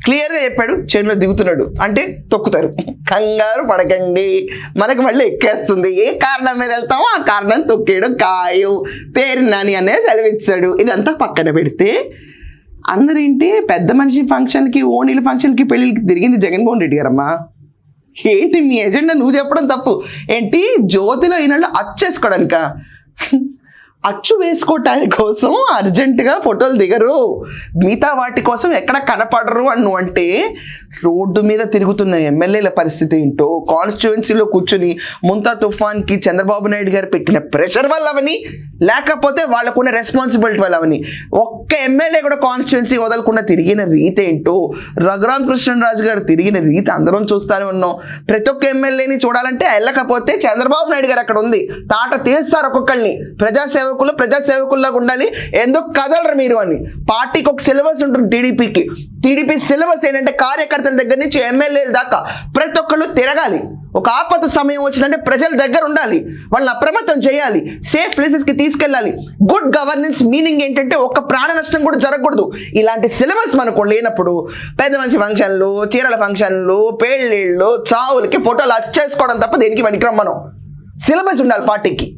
క్లియర్గా చెప్పాడు, చేనులో దిగుతున్నాడు అంటే తొక్కుతారు. కంగారు పడకండి, మనకు మళ్ళీ ఎక్కేస్తుంది. ఏ కారణం మీద వెళ్తామో ఆ కారణం తొక్కేయడం ఖాయం. పేరు నాని అనే సెలవిచ్చాడు. ఇదంతా పక్కన పెడితే అందరేంటి పెద్ద మనిషి ఫంక్షన్కి, ఓణీల ఫంక్షన్కి, పెళ్ళిళ్ళకి తిరిగింది జగన్మోహన్ రెడ్డి గారమ్మా. ఏంటి మీ ఎజెండా నువ్వు చెప్పడం తప్పు ఏంటి? జ్యోతిలో ఈనాళ్ళు అచ్చేసుకోవడానిక? అచ్చు వేసుకోవటానికి కోసం అర్జెంటుగా ఫోటోలు దిగరు, మిగతా వాటి కోసం ఎక్కడ కనపడరు అను అంటే రోడ్డు మీద తిరుగుతున్న ఎమ్మెల్యేల పరిస్థితి ఏంటో, కాన్స్టిట్యుయెన్సీలో కూర్చుని ముంతా తుఫాన్కి చంద్రబాబు నాయుడు గారు పెట్టిన ప్రెషర్ వల్ల అవని, లేకపోతే వాళ్ళకున్న రెస్పాన్సిబిలిటీ వల్ల అవని, ఒక్క ఎమ్మెల్యే కూడా కాన్స్టిట్యుయెన్సీ వదలకుండా తిరిగిన రీతి ఏంటో, రఘురామ కృష్ణరాజు గారు తిరిగిన రీతి అందరం చూస్తూనే ఉన్నాం. ప్రతి ఒక్క ఎమ్మెల్యేని చూడాలంటే వెళ్ళకపోతే చంద్రబాబు నాయుడు గారు అక్కడ ఉంది, తాట తీస్తారు ఒక్కొక్కరిని. ప్రజాసేవకుల్లాగా ఉండాలి, ఎందుకు కదలరు మీరు అని. పార్టీకి ఒక సిలబస్ ఉంటుంది టీడీపీ సిలబస్ ఏంటంటే కార్యకర్తల దగ్గర నుంచి ఎమ్మెల్యేల దాకా ప్రతి ఒక్కళ్ళు తిరగాలి. ఒక ఆపద సమయం వచ్చిందంటే ప్రజల దగ్గర ఉండాలి, వాళ్ళని అప్రమత్తం చేయాలి, సేఫ్ ప్లేసెస్కి తీసుకెళ్ళాలి. గుడ్ గవర్నెన్స్ మీనింగ్ ఏంటంటే ఒక్క ప్రాణ నష్టం కూడా జరగకూడదు. ఇలాంటి సిలబస్ మనకు లేనప్పుడు పెద్ద మంచి ఫంక్షన్లు, చీరల ఫంక్షన్లు, పెళ్ళిళ్ళు, చావులకి ఫోటోలు అచ్చేసుకోవడం తప్ప దేనికి పనికిరం. మనం సిలబస్ ఉండాలి పార్టీకి.